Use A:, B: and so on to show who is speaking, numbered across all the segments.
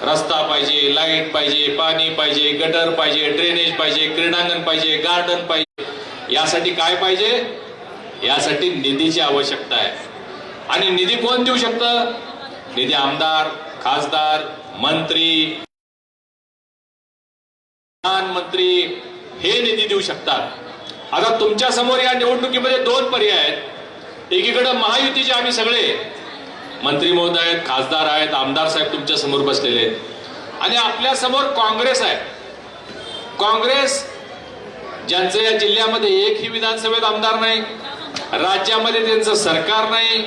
A: रस्ता पाहिजे, लाईट पाहिजे, पाणी पाहिजे, गटर पाहिजे, ड्रेनेज पाहिजे, क्रीडांगण पाहिजे, गार्डन पाहिजे. यासाठी काय पाहिजे? यासाठी निधीची आवश्यकता आहे. आणि निधी कोण देऊ शकतं? निधी आमदार, खासदार, मंत्री, प्रधानमंत्री हे निधी देऊ शकतात. आता तुमच्या समोर या निवडणुकीमध्ये दोन पर्याय आहेत. एकीकडे महायुतीचे आम्ही सगळे मंत्री महोदय आहेत, खासदार आहेत, आमदार साहेब तुमच्या समोर बसलेले आहेत. आणि आपल्या समोर काँग्रेस आहे. काँग्रेस ज्यांचं या जिल्ह्यामध्ये एकही विधानसभेत आमदार नाही, राज्यामध्ये त्यांचं सरकार नाही,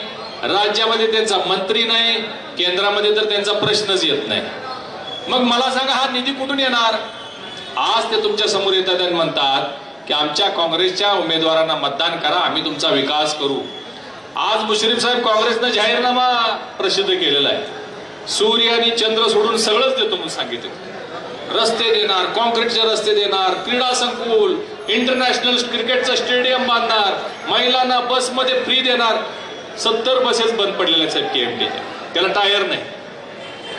A: राज्यामध्ये त्यांचा मंत्री नाही, केंद्रामध्ये तर त्यांचा प्रश्नच येत नाही. मग मला सांगा, हा निधी कुठून येणार? आज ते तुमच्या समोर येतात आणि म्हणतात की आमच्या काँग्रेसच्या उमेदवारांना मतदान करा, आम्ही तुमचा विकास करू. आज मुश्रीफ साहेब काँग्रेसनं जाहीरनामा प्रसिद्ध केलेला आहे. सूर्य आणि चंद्र सोडून सगळंच देतो म्हणून सांगितलं. रस्ते देणार, कॉन्क्रीटचे रस्ते देणार, क्रीडा संकुल, इंटरनॅशनल क्रिकेटचं स्टेडियम बांधणार, महिलांना बसमध्ये फ्री देणार. 70 बसेस बंद पडलेल्या आहेत केएमटीच्या, त्याला टायर नाही.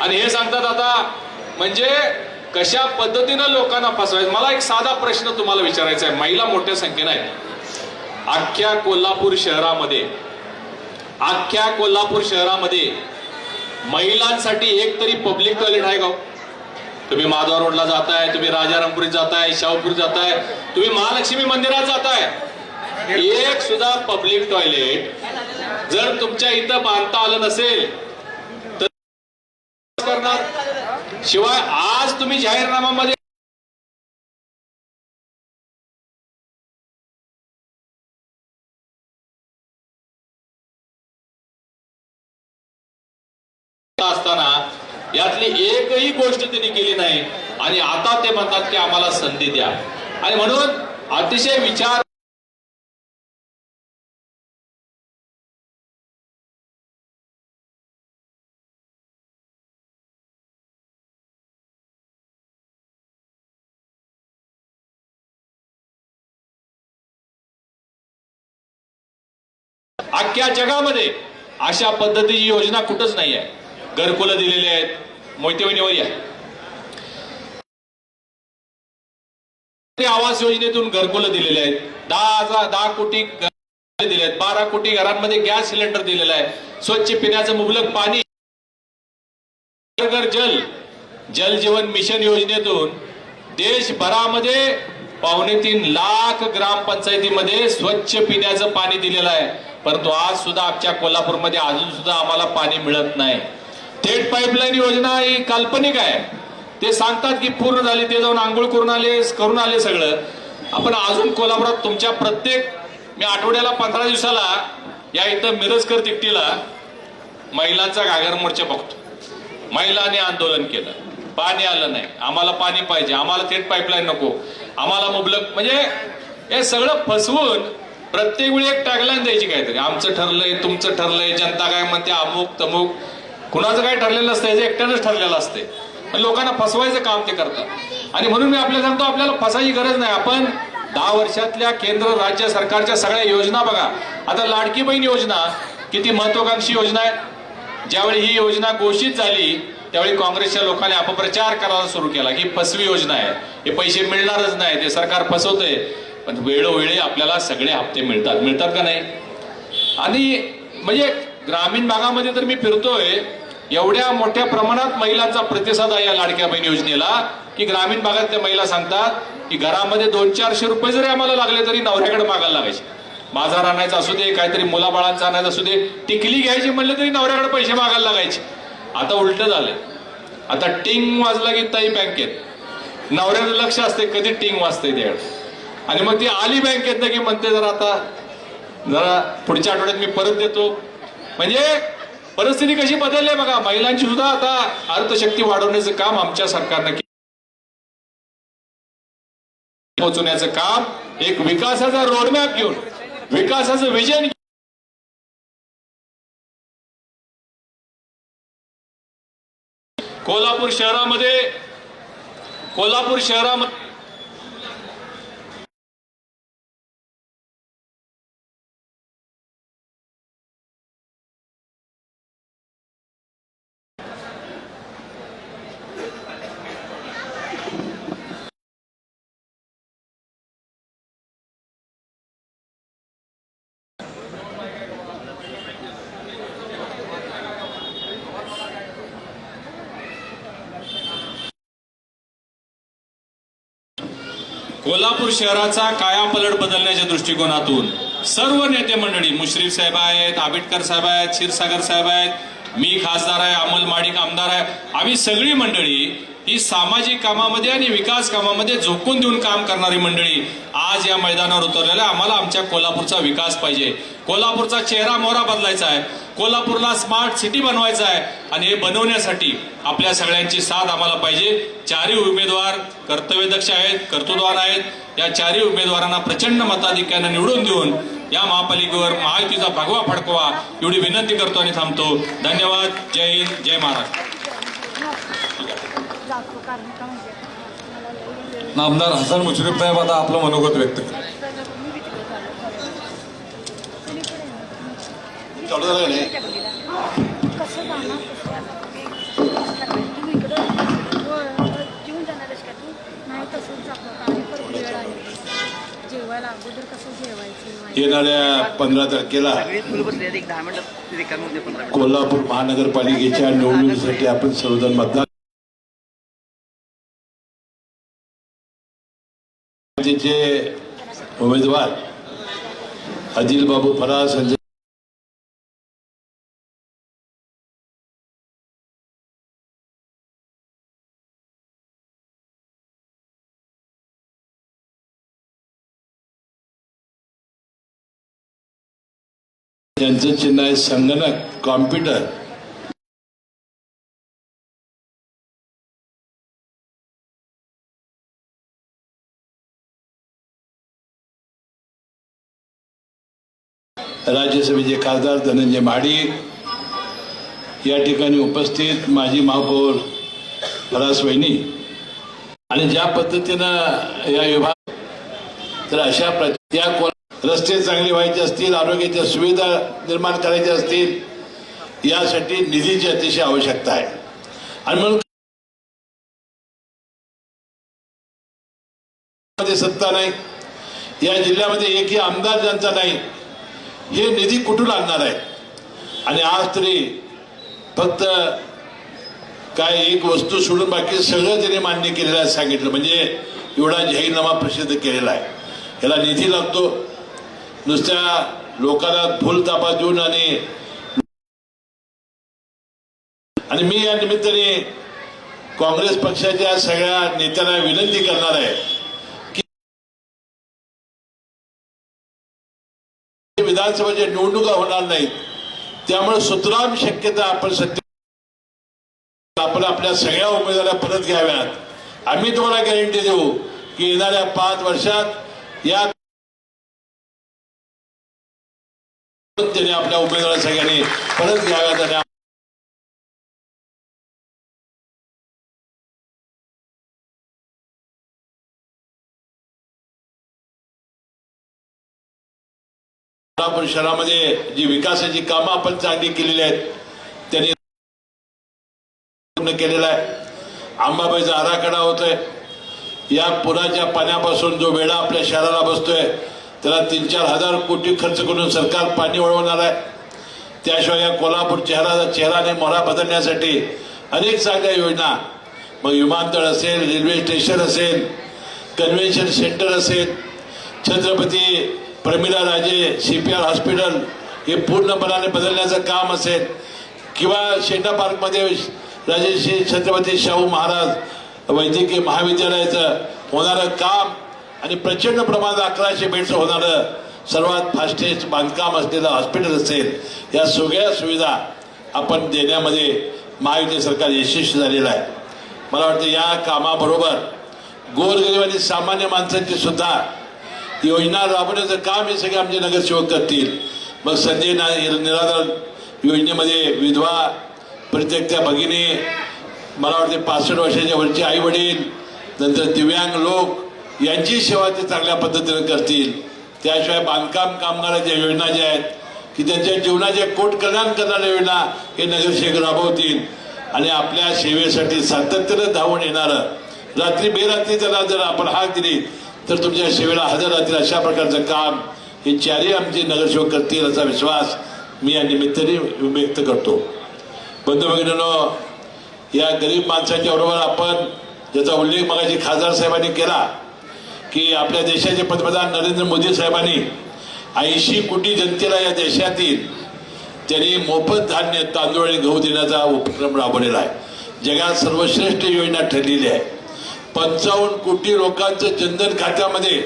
A: आणि हे सांगतात आता, म्हणजे कशा पद्धतीनं लोकांना फसवायचं. मला एक साधा प्रश्न तुम्हाला विचारायचा आहे. महिला मोठ्या संख्येने आहेत. अख्ख्या कोल्हापूर शहरामध्ये महिलांसाठी एक तरी पब्लिक टॉयलेट आहे का? तुम्ही माधवा रोडला जाताय, तुम्ही राजारामपुरीत जाताय, शाहूपुरीत जाताय, तुम्ही महालक्ष्मी मंदिरात जाताय, एक सुद्धा पब्लिक टॉयलेट जर तुमच्या इथं बांधता आलं नसेल तर करणार. शिवाय आज तुम्ही जाहीरनाम्यामध्ये असताना यातली एकही गोष्ट त्यांनी केली नाही. आणि आता ते म्हणतात की आम्हाला संधी द्या. आणि म्हणून अतिशय विचार अख्ख्या जगामध्ये अशा पद्धतीची योजना कुठंच नाही आहे. घरकुलं दिलेली आहेत, मोहितेवणीवर या आवास योजनेतून घरकुलं दिलेले आहेत, 10 कोटी दिले आहेत, 12 कोटी घरांमध्ये गॅस सिलेंडर दिलेला आहे, स्वच्छ पिण्याचं मुबलक पाणी, जल जीवन मिशन योजनेतून देशभरामध्ये 2.25 लाख ग्रामपंचायतीमध्ये स्वच्छ पिण्याचं पाणी दिलेलं आहे. परंतु आज सुद्धा आमच्या कोल्हापूरमध्ये अजून सुद्धा आम्हाला पाणी मिळत नाही. थेट पाईपलाईन योजना ही काल्पनिक आहे. ते सांगतात की पूर्ण झाली, ते जाऊन आंघोळ करून आले सगळं. आपण अजून कोल्हापुरात तुमच्या प्रत्येक, मी आठवड्याला 15 दिवसाला या इथं मिरजकर तिकटीला महिलांचा घागर मोर्चा बघतो. महिलांनी आंदोलन केलं, पाणी आलं नाही, आम्हाला पाणी पाहिजे, आम्हाला थेट पाईपलाईन नको, आम्हाला मुबलक. म्हणजे हे सगळं फसवून प्रत्येक वेळी एक टॅगलाईन द्यायची काहीतरी, आमचं ठरलंय, तुमचं ठरलंय, जनता काय म्हणते, अमुक तमुक. कुणाचं काय ठरलेलं असतं, हे एकट्यानंच ठरलेलं असते. लोकांना फसवायचं काम ते करतात. आणि म्हणून मी आपल्याला सांगतो, आपल्याला फसायची गरज नाही. आपण 10 वर्षातल्या केंद्र राज्य सरकारच्या सगळ्या योजना बघा. आता लाडकी बहीण योजना किती महत्वाकांक्षी योजना आहे. ज्यावेळी ही योजना घोषित झाली त्यावेळी काँग्रेसच्या लोकांनी अपप्रचार करायला सुरू केला की फसवी योजना आहे, हे पैसे मिळणारच नाही, ते सरकार फसवतंय. पण वेळोवेळी आपल्याला सगळे हप्ते मिळतात का नाही? आणि म्हणजे ग्रामीण भागामध्ये तर मी फिरतोय, एवढ्या मोठ्या प्रमाणात महिलांचा प्रतिसाद आहे या लाडक्या बहीण योजनेला की ग्रामीण भागातल्या महिला सांगतात की घरामध्ये 200-400 रुपये जरी आम्हाला लागले तरी नवऱ्याकडे मागायला लागायचे. बाजार आणायचा असू दे, काहीतरी मुलाबाळांचा आणायचं असू दे, टिकली घ्यायची म्हणलं तरी नवऱ्याकडे पैसे मागायला लागायचे. आता उलट झालंय. आता टिंग वाजला की ताई बँकेत, नवऱ्याचं लक्ष असते कधी टिंग वाजते त्याकडे. आणि मग ती आली बँकेत की म्हणते जरा पुढच्या आठवड्यात मी परत देतो. म्हणजे परिस्थिती कशी बदलली बघा. महिलांची सुद्धा आता अर्थशक्ती वाढवण्याचं काम आमच्या सरकारनं पोहोचवण्याचं काम, एक विकासाचा रोडमॅप घेऊन, विकासाचं विजन. कोल्हापूर शहरामध्ये कोल्हापूर शहराचा कायापलट बदलण्याच्या दृष्टिकोनातून सर्व नेते मंडळी, मुश्रीफ साहेब आहेत, आंबेडकर साहेब आहेत, क्षीरसागर साहेब आहेत, मी खासदार आहे, अमोल माडिक आमदार आहे, आम्ही सगळी मंडळी ही सामाजिक कामामध्ये आणि विकास कामामध्ये झोकून देऊन काम करणारी मंडळी आज या मैदानावर उतरलेल्या. आम्हाला आमच्या कोल्हापूरचा विकास पाहिजे, कोल्हापूरचा चेहरा मोहरा बदलायचा आहे, कोल्हापूरला स्मार्ट सिटी बनवायचा आहे आणि हे बनवण्यासाठी आपल्या सगळ्यांची साथ आम्हाला पाहिजे. चारही उमेदवार कर्तव्यदक्ष आहेत, कर्तृत्ववान आहेत. या चारही उमेदवारांना प्रचंड मताधिक्यानं निवडून देऊन या महापालिकेवर महायुतीचा भगवा फडकवा एवढी विनंती करतो आणि थांबतो. धन्यवाद. जय हिंद, जय महाराष्ट्र.
B: आमदार हसन मुश्रीफ साहेब आता आपलं मनोगत व्यक्त करतात.
C: येणाऱ्या 15 तारखेला कोल्हापूर महानगरपालिकेच्या निवडणुकीसाठी आपण सर्वजण मतदान उमेदवार आदिल बाबू फरास, संजय यांचं चिन्ह आहे संगणक, कॉम्प्युटर. राज्यसभेचे खासदार धनंजय महाडिक, या ठिकाणी उपस्थित माजी महापौर फरास वहिनी. आणि ज्या पद्धतीनं या विभाग तर अशा रस्ते चांगले व्हायचे असतील, आरोग्याच्या सुविधा निर्माण करायच्या असतील, यासाठी निधीची अतिशय आवश्यकता आहे. आणि म्हणून सत्ता नाही, या जिल्ह्यामध्ये एकही आमदार ज्यांचा नाही, हे निधी कुठून आणणार आहे. आणि आज तरी फक्त काय एक वस्तू सोडून बाकी सगळं त्यांनी मान्य केलेलं आहे, सांगितलं. म्हणजे एवढा जाहीरनामा प्रसिद्ध केलेला आहे. याला निधी लागतो. नुसत्या लोकांना फुल ताबा देऊन आणि मी या निमित्ताने काँग्रेस पक्षाच्या सगळ्या नेत्यांना विनंती करणार आहे की विधानसभेच्या निवडणुका होणार नाहीत, त्यामुळे सुतराम शक्यता आपण आपल्या सगळ्या उमेदवारांना परत घ्याव्यात. आम्ही तुम्हाला गॅरंटी देऊ की येणाऱ्या 5 वर्षात या त्याने आपल्या उमेदवार सगळ्यांनी परत घ्याव्यात. आणि कोल्हापूर शहरामध्ये जी विकासाची कामं आपण चांगली केलेली आहेत त्यांनी पूर्ण केलेला आहे. अंबाबाईचा आराखडा होतोय. या पुराच्या पाण्यापासून जो वेढा आपल्या शहराला बसतोय त्याला 3-4 हजार कोटी खर्च करून सरकार पाणी वळवणार आहे. त्याशिवाय या कोल्हापूर शहराचा चेहराने मोहरा बदलण्यासाठी अनेक चांगल्या योजना, मग विमानतळ असेल, रेल्वे स्टेशन असेल, कन्व्हेन्शन सेंटर असेल, छत्रपती प्रमिला राजे CPR हॉस्पिटल हे पूर्णपणाने बदलण्याचं काम असेल, किंवा शेटा पार्कमध्ये राजश्री छत्रपती शाहू महाराज वैद्यकीय महाविद्यालयाचं होणारं काम आणि प्रचंड प्रमाणात 1100 बेड्स होणारं सर्वात फास्टेस्ट बांधकाम असलेलं हॉस्पिटल असेल, या सगळ्या सुविधा आपण देण्यामध्ये महायुती सरकार यशस्वी झालेलं आहे. मला वाटतं या कामाबरोबर गोरगरीब आणि सामान्य माणसांची सुद्धा योजना राबवण्याचं काम हे सगळे आमचे नगरसेवक करतील. मग संजय निराधार योजनेमध्ये विधवा, परित्यक्त्या भगिनी, मला वाटते 65 वर्षाच्या वरचे आई वडील, नंतर दिव्यांग लोक यांची सेवा ते चांगल्या पद्धतीने करतील. त्याशिवाय बांधकाम कामगारांच्या योजना ज्या आहेत की त्यांच्या जीवनाचे कोट कल्याण करणाऱ्या योजना हे नगरसेवक राबवतील. आणि आपल्या सेवेसाठी सातत्यानं धावून येणारं, रात्री बेरात्री त्याला जर आपण हाक दिली तर तुमच्या सेवेला हजर राहतील, अशा प्रकारचं काम हे चारही आमचे नगरसेवक करतील असा विश्वास मी या निमित्ताने व्यक्त करतो. बंधू भगिनींनो, या गरीब माणसाच्या बरोबर आपण ज्याचा उल्लेख मगाशी खासदार साहेबांनी केला की आपल्या देशाचे पंतप्रधान नरेंद्र मोदी साहेबांनी 80 कोटी जनतेला या देशातील त्यांनी मोफत धान्य, तांदूळ आणि गहू देण्याचा उपक्रम राबवलेला आहे. जगात सर्वश्रेष्ठ योजना ठरलेली आहे. 55 कोटी लोकांचं जनधन खात्यामध्ये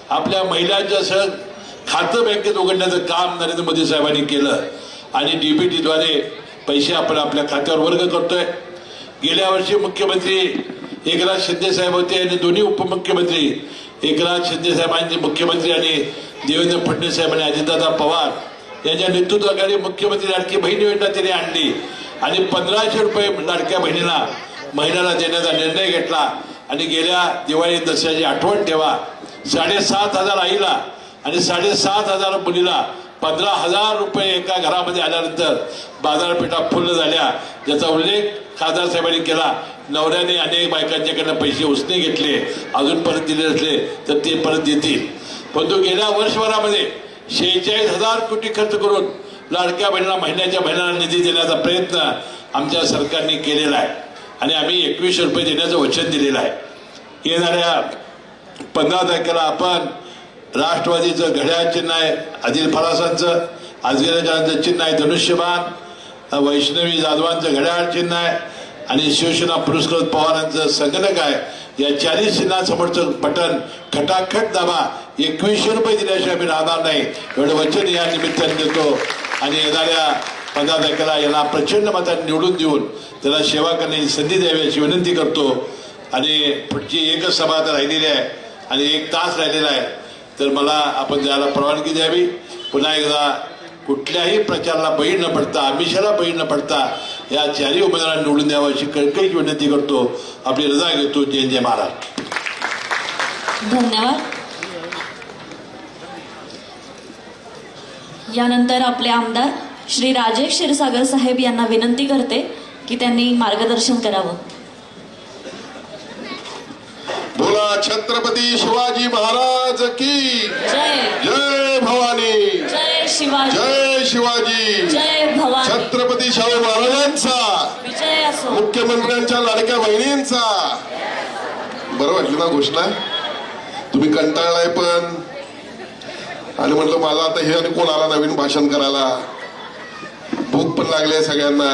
C: आपल्या महिलांच्या सह खातं बँकेत उघडण्याचं काम नरेंद्र मोदी साहेबांनी केलं आणि डीबीटीद्वारे पैसे आपण आपल्या खात्यावर वर्ग करतोय. गेल्या वर्षी मुख्यमंत्री एकनाथ शिंदे साहेब होते आणि दोन्ही उपमुख्यमंत्री एकनाथ शिंदे साहेबांचे मुख्यमंत्री आणि देवेंद्र फडणवीस साहेब आणि अजितदादा पवार यांच्या नेतृत्वाखाली मुख्यमंत्री लाडकी बहीण योजना त्यांनी आणली आणि 1500 रुपये लाडक्या बहिणीला महिलांना देण्याचा निर्णय घेतला. आणि गेल्या दिवाळी दसऱ्याची आठवण ठेवा, 7,500 आईला आणि 7,500 मुलीला 15,000 रुपये एका घरामध्ये आल्यानंतर बाजारपेठा फुल्ल झाल्या, ज्याचा उल्लेख खासदार साहेबांनी केला. नवऱ्याने अनेक बायकांच्याकडनं पैसे उसने घेतले, अजून परत दिले नसले तर ते परत देतील. परंतु गेल्या वर्षभरामध्ये 46,000 कोटी खर्च करून लाडक्या बहिणीला, महिन्याच्या बहिणीला निधी देण्याचा प्रयत्न आमच्या सरकारने केलेला आहे आणि आम्ही 2100 रुपये देण्याचं वचन दिलेलं आहे. येणाऱ्या 15 तारखेला आपण राष्ट्रवादीचं घड्याळ चिन्ह आहे, आदिल फरासांचं, आजगेरकरांचं चिन्ह आहे धनुष्यबाण, वैष्णवी जाधवांचं घड्याळ चिन्ह आहे आणि शिवसेना पुरस्कृत पवारांचं संगणक आहे. या 40 चिन्हासमोरचं बटन खटाखट दाबा. 2100 रुपये दिल्याशिवाय आम्ही राहणार नाही एवढं वचन या निमित्ताने देतो आणि येणाऱ्या 15 तारखेला याला प्रचंड मतांनी निवडून देऊन त्याला सेवा करण्याची संधी द्यावी अशी विनंती करतो. आणि पुढची एकच सभा आता राहिलेली आहे आणि 1 तास राहिलेला आहे, तर मला आपण जायला परवानगी द्यावी. पुन्हा एकदा कुठल्याही प्रचाराला बळी न पडता, आमिषाला बळी न पडता या 4ही उमेदवारांना निवडून द्यावं अशी कळकळीची विनंती करतो. आपली रजा घेतो. जय जय महाराज.
D: धन्यवाद. यानंतर आपले आमदार श्री राजेश क्षीरसागर साहेब यांना विनंती करते की त्यांनी मार्गदर्शन करावं.
E: बोला छत्रपती शिवाजी महाराज की
D: जय.
E: जय भवानी,
D: जय शिवाजी,
E: जय शिवाजी,
D: जय भवानी.
E: छत्रपती शाहू महाराजांचा,
D: विजय असो.
E: मुख्यमंत्र्यांच्या लाडक्या बहिणींचा. बरं वाटलं ना घोषणा? तुम्ही कंटाळलाय पण, आणि म्हटलं मला आता हे आणि कोण आला नवीन भाषण करायला, भूक पण लागली सगळ्यांना.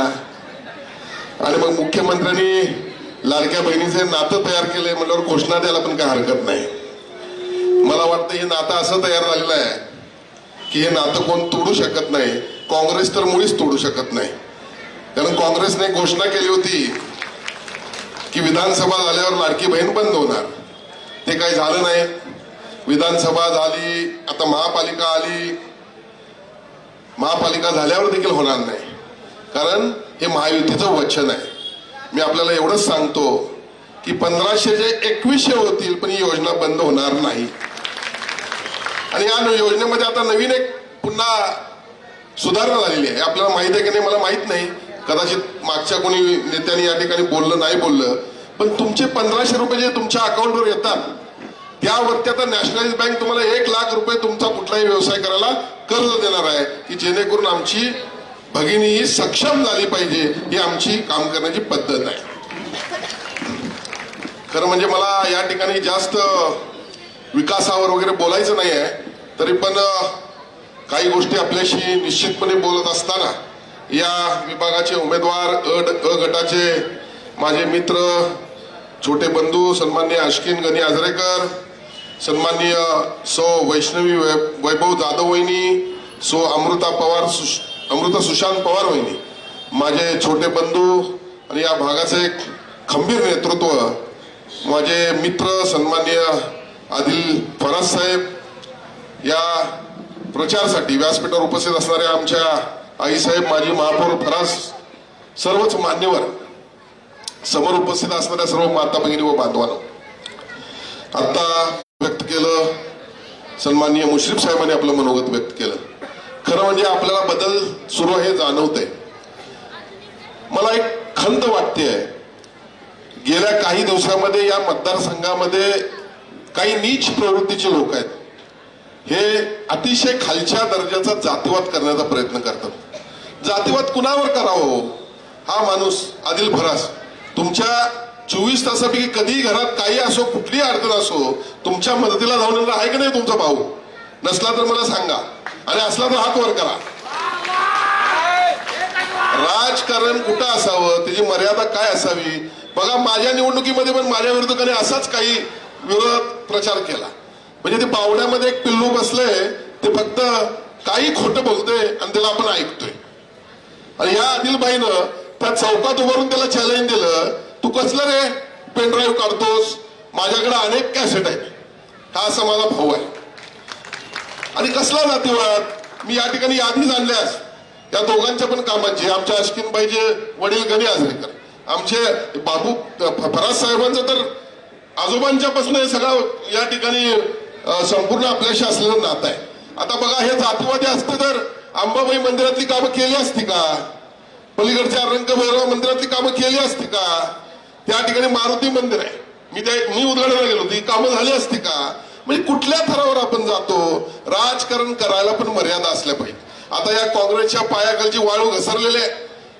E: आणि मग मुख्यमंत्र्यांनी लाडक्या बहिणीचे नातं तयार केले म्हटल्यावर घोषणा द्यायला पण काय हरकत नाही. मला वाटतं हे नातं असं तयार झालेलं आहे की हे नातं कोण तोडू शकत नाही. काँग्रेस तर मुळीच तोडू शकत नाही. कारण काँग्रेसने घोषणा केली होती की विधानसभा झाल्यावर लाडकी बहीण बंद होणार. ते काही झालं नाही. विधानसभा झाली, आता महापालिका आली, महापालिका झाल्यावर देखील होणार नाही. कारण हे महायुतीचं वचन आहे. मी आपल्याला एवढंच सांगतो की 1500 जे 2100 होतील पण ही योजना बंद होणार नाही. आणि या योजनेमध्ये आता नवीन एक पुन्हा सुधारणा झालेली आहे. आपल्याला माहित आहे की नाही मला माहित नाही, कदाचित मागच्या कोणी नेत्यांनी या ठिकाणी बोललं नाही बोललं, पण तुमचे 1500 रुपये जे तुमच्या अकाउंटवर येतात त्यावरती आता नॅशनलाइज बँक तुम्हाला 1 लाख रुपये तुमचा कुठलाही व्यवसाय करायला कर्ज देणार आहे की जेणेकरून आमची भगिनी ही सक्षम झाली पाहिजे. ही आमची काम करण्याची पद्धत आहे. खरं म्हणजे मला या ठिकाणी जास्त विकासावर वगैरे बोलायचं नाही आहे, तरी पण काही गोष्टी आपल्याशी निश्चितपणे बोलत असताना या विभागाचे उमेदवार अ गटाचे माझे मित्र, छोटे बंधू सन्माननीय अश्किन गणी आजरेकर, सन्माननीय सौ वैष्णवी वैभव जाधव वहिनी, सौ अमृता सुशांत पवार वहिनी, माझे छोटे बंधू आणि या भागाचे एक खंबीर नेतृत्व माझे मित्र सन्माननीय आदिल फरास साहेब, या प्रचारासाठी व्यासपीठावर उपस्थित असणाऱ्या आमच्या आईसाहेब माजी महापौर फरास, सर्वच मान्यवर, समोर उपस्थित असणाऱ्या सर्व माता भगिनी व बांधवांनो, आता व्यक्त केलं सन्माननीय मुश्रीफ साहेबांनी आपलं मनोगत व्यक्त केलं. खरं म्हणजे आपल्याला बदल सुरू आहे जाणवतंय. मला एक खंत वाटते. गेल्या काही दिवसामध्ये या मतदारसंघामध्ये काही नीच प्रवृत्तीचे लोक आहेत. हे अतिशय खालच्या दर्जाचा जातीवाद करण्याचा प्रयत्न करतात. जातीवाद कुणावर करावं? हा माणूस आदिल फरास तुमच्या 24 तासापैकी कधी घरात काही असो, कुठलीही अडचण असो, तुमच्या मदतीला धावून येणारा आहे की नाही तुमचा भाऊ? नसला तर मला सांगा, आणि असला तर हात वर करा. राजकारण कुठं असावं, त्याची मर्यादा काय असावी? बघा, माझ्या निवडणुकीमध्ये पण माझ्या विरोधकाने असाच काही विरोध प्रचार केला. म्हणजे ते पावड्यामध्ये एक पिल्लू बसलंय, ते फक्त काही खोटं बोलतोय आणि त्याला आपण ऐकतोय. आणि ह्या अनिलबाईनं त्या चौकात उभारून त्याला चॅलेंज दिलं, तू कसलं रे पेनड्राईव्ह काढतोस, माझ्याकडे अनेक कॅसेट आहेत. हा असा माझा भाऊ आहे. आणि कसला जातीवाद? मी या ठिकाणी यादी आणल्यास या दोघांच्या पण कामांची, आमच्या अश्किनबाईचे वडील गणी आजरेकर, आमचे बाबू फराज साहेबांचं तर आजोबांच्यापासून हे सगळं या ठिकाणी संपूर्ण आपल्याशी असलेलं नातं आहे. आता बघा, हे जातीवादी असते तर अंबाबाई मंदिरातली कामं केली असती का? पलीकडच्या रंगभैरव मंदिरातली कामं केली असती का? त्या ठिकाणी मारुती मंदिर आहे, मी उद्घाटनाला गेलो, ती कामं झाली असती का? म्हणजे कुठल्या थरावर आपण जातो? राजकारण करायला पण मर्यादा असल्या पाहिजे. आता या काँग्रेसच्या पायाखालची वाळू घसरलेली आहे,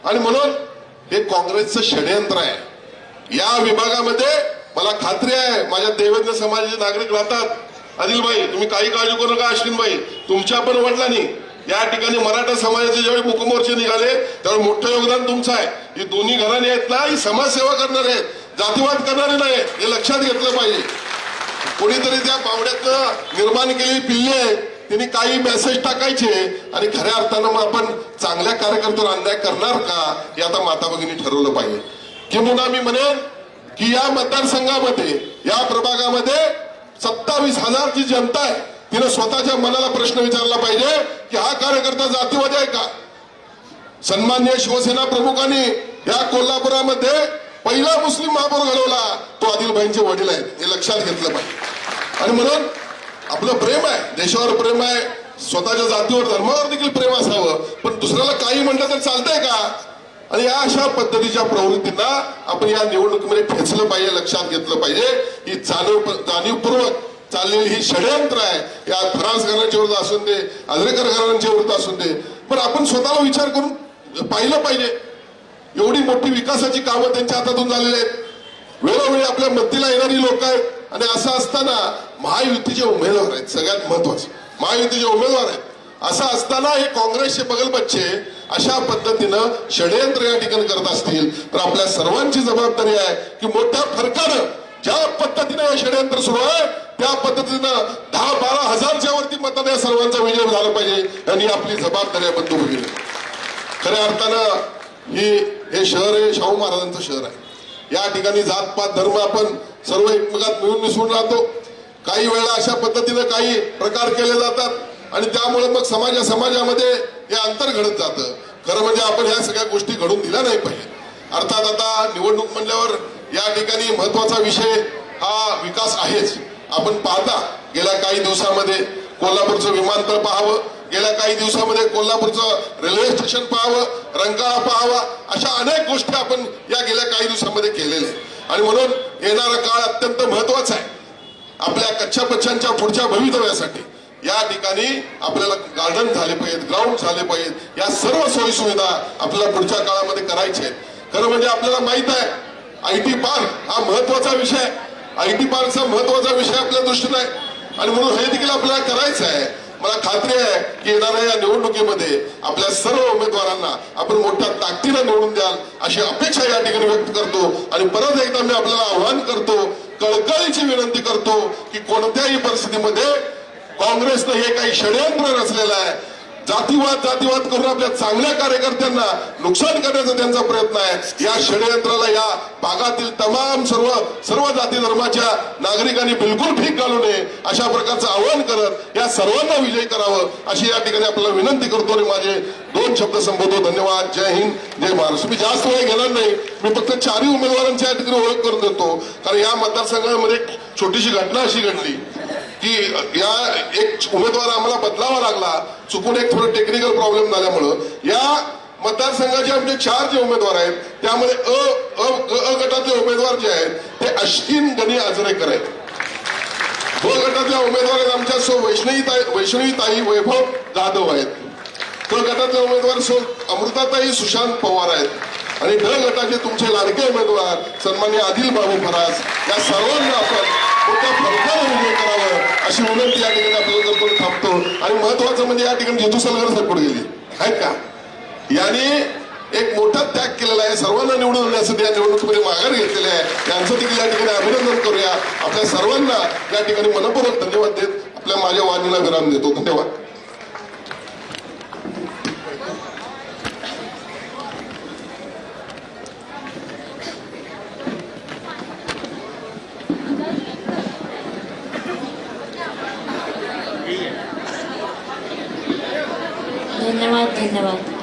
E: आणि म्हणून हे काँग्रेसचं षडयंत्र आहे. या विभागामध्ये मला खात्री आहे माझ्या देवेंद्र समाजाचे नागरिक राहतात. अनिलबाई, तुम्ही काही काळजी करू नका. अश्विनबाई, तुमच्या पण वडिलांनी या ठिकाणी मराठा समाजाचे ज्यावेळी मुकमोर्चे निघाले त्यावेळी मोठं योगदान तुमचं आहे. ही दोन्ही घराणे आहेत ना, ही समाजसेवा करणारे आहेत, जातीवाद करणारे नाही, हे लक्षात घेतलं पाहिजे. कोणीतरी त्या पावड्यातनं निर्माण केलेली पिल्ली आहे, त्यांनी काही मेसेज टाकायचे, आणि खऱ्या अर्थानं मग आपण चांगल्या कार्यकर्त्यावर अन्याय करणार का, हे आता माता भगिनी ठरवलं पाहिजे. किंवा मी म्हणेन की या मतदारसंघामध्ये, या प्रभागामध्ये 27,000 जी जनता आहे, तिने स्वतःच्या मनाला प्रश्न विचारला पाहिजे की हा कार्यकर्ता जातीवादी आहे का? सन्माननीय शिवसेना प्रमुखांनी या कोल्हापुरामध्ये पहिला मुस्लिम महापौर घडवला, तो आदिलबाईंचे वडील आहेत, हे लक्षात घेतलं पाहिजे. आणि म्हणून आपलं प्रेम आहे, देशावर प्रेम आहे, स्वतःच्या जातीवर धर्मावर देखील प्रेम असावं, पण दुसऱ्याला काही म्हणलं तर चालतंय का? आणि या अशा पद्धतीच्या प्रवृत्तींना आपण या निवडणुकीमध्ये ठेचलं पाहिजे, लक्षात घेतलं पाहिजे. ही जाणीवपूर्वक चाललेली ही षडयंत्र आहे. या फराज घराण्याच्या विरुद्ध असून दे, आजरेकर घराण्यांच्या विरुद्ध असून दे, पण आपण स्वतःला विचार करून पाहिलं पाहिजे. एवढी मोठी विकासाची कामं त्यांच्या हातातून झालेली आहेत, वेळोवेळी आपल्या मदतीला येणारी लोक आहेत, आणि असं असताना महायुतीचे उमेदवार आहेत, सगळ्यात महत्वाचे महायुतीचे उमेदवार आहेत. असं असताना हे काँग्रेसचे बगलबच्चे अशा पद्धतीनं षडयंत्र या ठिकाणी करत असतील तर आपल्या सर्वांची जबाबदारी आहे की मोठ्या फरकानं ज्या पद्धतीनं हे षडयंत्र सुरू आहे त्या पद्धतीनं 10-12 हजारच्या वरती मताने या सर्वांचा विजय झाला पाहिजे, आणि आपली जबाबदारी आहे बंधू भगिनी. खऱ्या अर्थानं हे शहर हे शाहू महाराजांचं शहर आहे. या ठिकाणी जातपात धर्म आपण सर्व एकमेकात मिळून मिसळून राहतो. काही वेळा अशा पद्धतीनं काही प्रकार केले जातात, आणि त्यामुळे मग समाजामध्ये हे अंतर घडत जातं. खरं म्हणजे आपण ह्या सगळ्या गोष्टी घडून दिल्या नाही पाहिजे. अर्थात आता निवडणूक म्हणल्यावर या ठिकाणी महत्वाचा विषय हा विकास आहेच. आपण पाहता गेल्या काही दिवसामध्ये कोल्हापूरचं विमानतळ पाहावं, गेल्या काही दिवसामध्ये कोल्हापूरचं रेल्वे स्टेशन पाहावं, रंकाळा पाहावा, अशा अनेक गोष्टी आपण या गेल्या काही दिवसामध्ये केलेल्या आहेत. आणि म्हणून येणारा काळ अत्यंत महत्वाचा आहे आपल्या कच्च्या पच्च्यांच्या पुढच्या भवितव्यासाठी. या ठिकाणी आपल्याला गार्डन झाले पाहिजेत, ग्राउंड झाले पाहिजेत, या सर्व सोयी सुविधा आपल्याला पुढच्या काळामध्ये करायच्या आहेत. खरं म्हणजे आपल्याला माहित आहे आयटी पार्क हा महत्वाचा विषय आहे, आयटी पार्कचा महत्वाचा विषय आपल्या दृष्टीने आहे, आणि म्हणून हे देखील आपल्याला करायचं आहे. मला खात्री आहे की येणाऱ्या या निवडणुकीमध्ये आपल्या सर्व उमेदवारांना आपण मोठ्या ताकदीनं निवडून द्याल अशी अपेक्षा या ठिकाणी व्यक्त करतो. आणि परत एकदा मी आपल्याला आव्हान करतो, कळकळीची विनंती करतो की कोणत्याही परिस्थितीमध्ये काँग्रेसनं हे काही षडयंत्र रचलेलं आहे, जातीवाद करून आपल्या चांगल्या कार्यकर्त्यांना नुकसान करण्याचा त्यांचा प्रयत्न आहे. या षडयंत्राला या भागातील तमाम सर्व जाती धर्माच्या नागरिकांनी बिलकुल भीक घालू नये अशा प्रकारचं आवाहन करत या सर्वांना विजयी करावं अशी या ठिकाणी आपल्याला विनंती करतो. आणि माझे 2 शब्द संबोधतो. धन्यवाद. जय हिंद, जय महाराष्ट्र. मी जास्त वेळ घेणार नाही, मी फक्त 4 उमेदवारांची या ठिकाणी ओळख करून देतो. कारण या मतदारसंघामध्ये छोटीशी घटना अशी घडली की या एक उमेदवार आम्हाला बदलावा लागला, चुकून एक थोडं टेक्निकल प्रॉब्लेम झाल्यामुळं. या मतदारसंघाचे आमचे 4 जे उमेदवार आहेत त्यामध्ये अ गटातले उमेदवार जे आहेत ते अश्किन गणी आजरेकर आहेत. ब गटातल्या उमेदवार आहेत आमच्या वैष्णवीताई वैभव जाधव आहेत. क गटातले उमेदवार अमृताताई सुशांत पवार आहेत. आणि ड गटाचे तुमचे लाडके उमेदवार सन्माननीय आदिल बाबू फरास या सर्वांना आपण मोठ्या फरकाने विजय करावं अशी विनंती या ठिकाणी आपल्याला करतो थांबतो. आणि महत्वाचं म्हणजे या ठिकाणी जितू सलगर साहेब पुढे गेली आहेत का, यांनी एक मोठा त्याग केलेला आहे सर्वांना निवडून आणण्यासाठी या निवडणुकीमध्ये माघार घेतलेली आहे. यांचं देखील या ठिकाणी अभिनंदन करूया. आपल्या सर्वांना या ठिकाणी मनपूर्वक धन्यवाद देत आपल्या माझ्या वाणीला विराम देतो. धन्यवाद.
D: धन्यवाद.